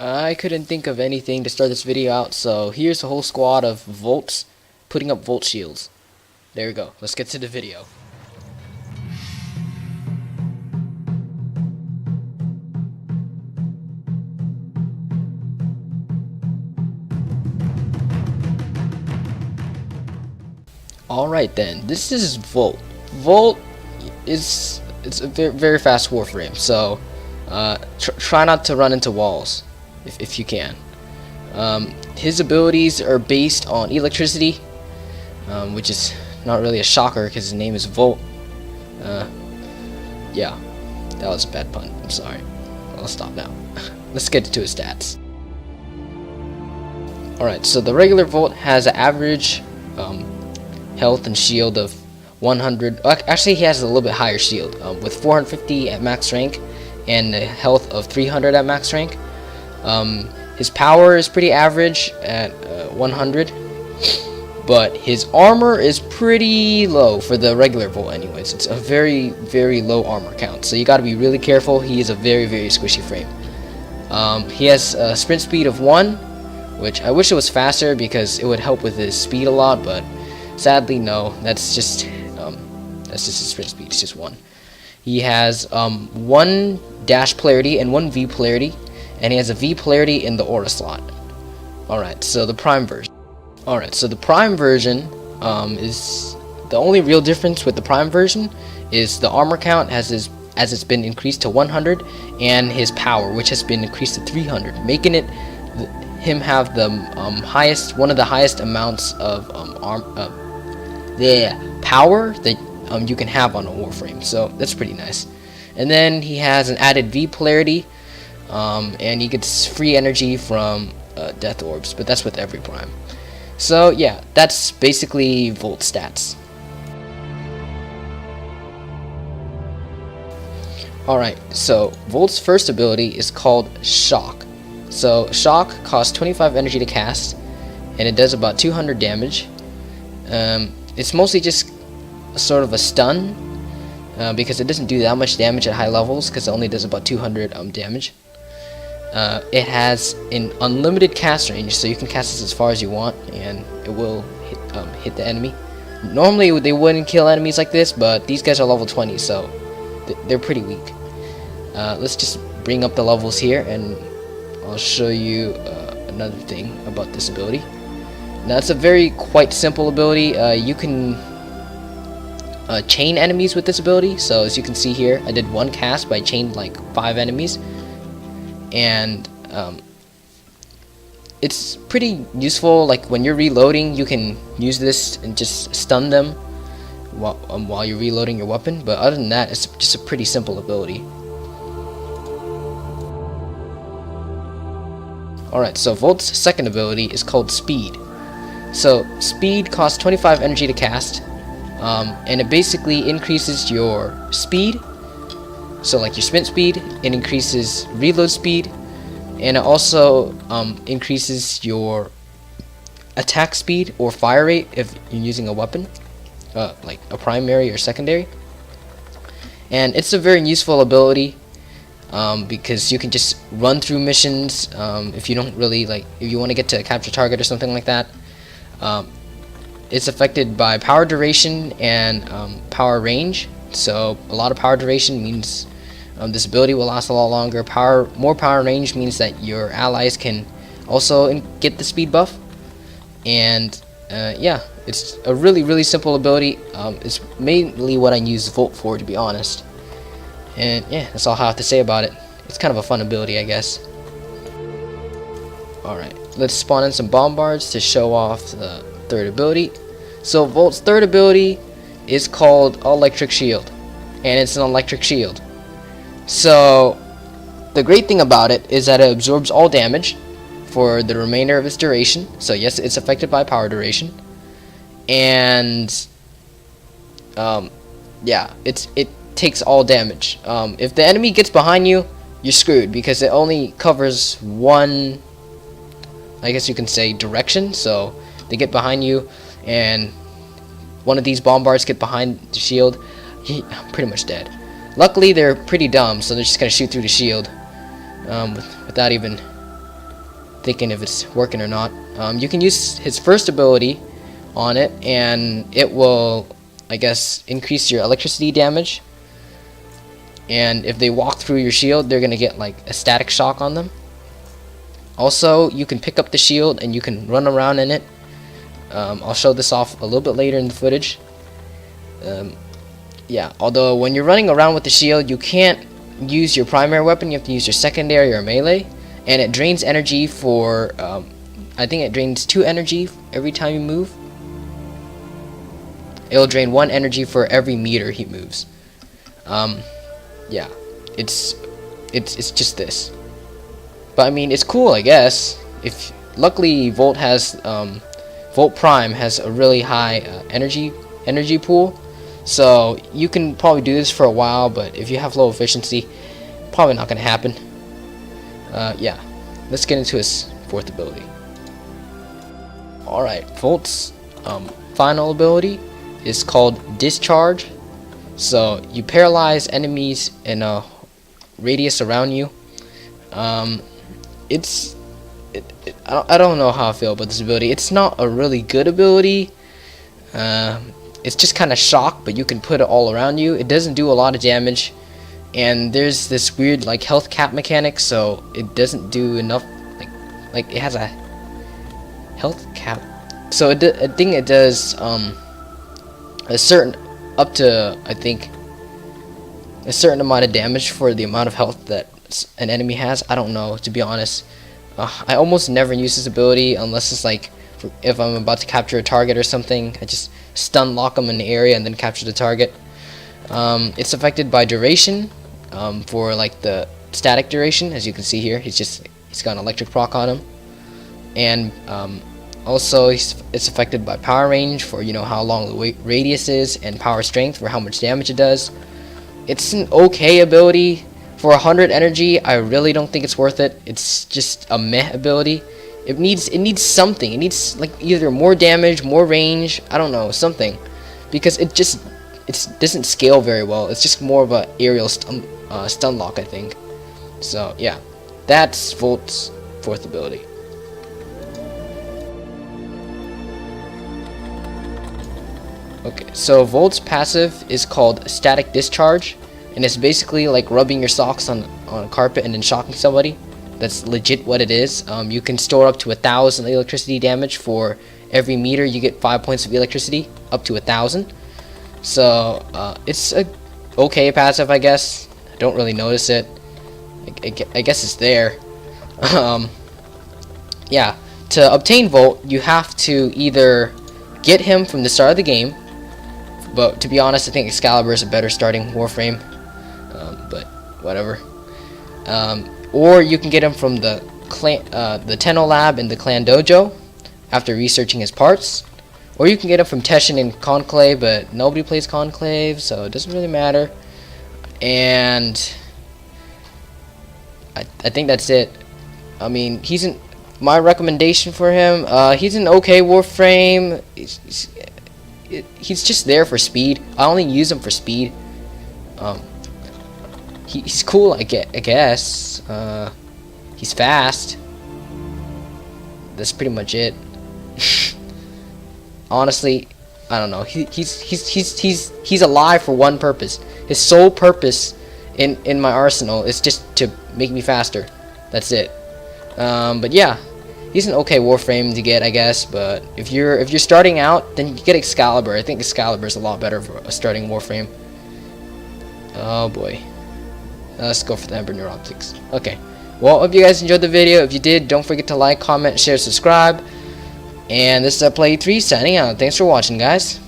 I couldn't think of anything to start this video out, so here's a whole squad of Volts putting up Volt shields. There we go. Let's get to the video. Alright then, this is Volt. Volt is a very fast warframe, so try not to run into walls if you can. His abilities are based on electricity, which is not really a shocker because his name is Volt. Yeah, that was a bad pun. I'm sorry. I'll stop now. Let's get to his stats. Alright, so the regular Volt has an average health and shield of 100. Actually, he has a little bit higher shield with 450 at max rank and a health of 300 at max rank. His power is pretty average at 100, but his armor is pretty low for the regular Volt anyways. It's a very low armor count, so you got to be really careful. He is a very squishy frame. He has a sprint speed of 1, which I wish it was faster because it would help with his speed a lot, but sadly no, that's just his sprint speed. It's just 1. He has 1 dash polarity and 1 V polarity, and he has a V polarity in the aura slot. Alright, so the prime version. Is the only real difference with the prime version is the armor count as it's been increased to 100, and his power, which has been increased to 300, making it him have the one of the highest amounts of power that you can have on a warframe. So that's pretty nice. And then he has an added V polarity, and he gets free energy from death orbs, but that's with every prime. So yeah, that's basically Volt stats. Alright, so Volt's first ability is called Shock. So Shock costs 25 energy to cast, and it does about 200 damage. It's mostly just sort of a stun, because it doesn't do that much damage at high levels, because it only does about 200 damage. It has an unlimited cast range, so you can cast this as far as you want, and it will hit the enemy. Normally they wouldn't kill enemies like this, but these guys are level 20, so they're pretty weak. Let's just bring up the levels here, and I'll show you another thing about this ability. Now it's a quite simple ability. You can chain enemies with this ability. So as you can see here, I did 1 cast, but I chained like 5 enemies, and it's pretty useful. Like when you're reloading, you can use this and just stun them while you're reloading your weapon. But other than that, it's just a pretty simple ability. Alright, so Volt's second ability is called Speed. So Speed costs 25 energy to cast, and it basically increases your speed. So like your sprint speed, it increases reload speed, and it also increases your attack speed or fire rate if you're using a weapon, like a primary or secondary. And it's a very useful ability, because you can just run through missions if you don't really if you want to get to a capture target or something like that. It's affected by power duration and power range. So a lot of power duration means this ability will last a lot longer. More power range means that your allies can also get the speed buff. And yeah, it's a really simple ability. It's mainly what I use Volt for, to be honest. And yeah, that's all I have to say about it. It's kind of a fun ability, I guess. Alright, let's spawn in some bombards to show off the third ability. So Volt's third ability is called Electric Shield, and it's an electric shield. So the great thing about it is that it absorbs all damage for the remainder of its duration. So yes, it's affected by power duration, and yeah, it takes all damage. If the enemy gets behind you, you're screwed, because it only covers one, I guess you can say, direction. So they get behind you, and one of these bombards get behind the shield, I'm pretty much dead. Luckily they're pretty dumb, so they're just gonna shoot through the shield without even thinking if it's working or not. You can use his first ability on it, and it will, I guess, increase your electricity damage. And if they walk through your shield, they're gonna get like a static shock on them. Also, you can pick up the shield and you can run around in it. I'll show this off a little bit later in the footage. Yeah, although when you're running around with the shield, you can't use your primary weapon. You have to use your secondary or melee, and it drains energy for I think it drains 2 energy every time you move. It'll drain 1 energy for every meter he moves. Yeah, it's just this. But I mean, it's cool, I guess. If luckily Volt Prime has a really high energy pool, so you can probably do this for a while. But if you have low efficiency, probably not gonna happen. Yeah, let's get into his 4th ability. Alright, Volt's final ability is called Discharge. So you paralyze enemies in a radius around you. I don't know how I feel about this ability. It's not a really good ability. It's just kind of shock, but you can put it all around you. It doesn't do a lot of damage, and there's this weird like health cap mechanic, so it doesn't do enough. Like it has a health cap, so I think it does a certain up to I think a certain amount of damage for the amount of health that an enemy has. I don't know, to be honest. I almost never use this ability unless it's like if I'm about to capture a target or something. I just stun lock them in the area and then capture the target. It's affected by duration, for like the static duration, as you can see here. He's got an electric proc on him, and also it's affected by power range for how long the radius is, and power strength for how much damage it does. It's an okay ability. For 100 energy, I really don't think it's worth it. It's just a meh ability. It needs something. It needs like either more damage, more range, I don't know, something, because it doesn't scale very well. It's just more of a aerial stun lock, I think. So yeah, that's Volt's 4th ability. Okay, so Volt's passive is called Static Discharge, and it's basically like rubbing your socks on a carpet and then shocking somebody. That's legit what it is. You can store up to 1,000 electricity damage for every meter. You get 5 points of electricity, up to 1,000. So it's a okay passive, I guess. I don't really notice it. I guess it's there. Yeah, to obtain Volt, you have to either get him from the start of the game, but to be honest, I think Excalibur is a better starting Warframe. But whatever. Or you can get him from the Tenno Lab in the Clan Dojo after researching his parts. Or you can get him from Teshin in Conclave, but nobody plays Conclave, so it doesn't really matter. And I think that's it. I mean, my recommendation for him, he's an okay Warframe. He's just there for speed. I only use him for speed. He's cool, I guess. He's fast. That's pretty much it. Honestly, I don't know. He's alive for one purpose. His sole purpose in my arsenal is just to make me faster. That's it. But yeah, he's an okay Warframe to get, I guess. But if you're starting out, then you get Excalibur. I think Excalibur is a lot better for a starting Warframe. Oh boy. Let's go for the Ember Neuroptics. Okay. Well, hope you guys enjoyed the video. If you did, don't forget to like, comment, share, subscribe. And this is Play 3 signing out. Thanks for watching, guys.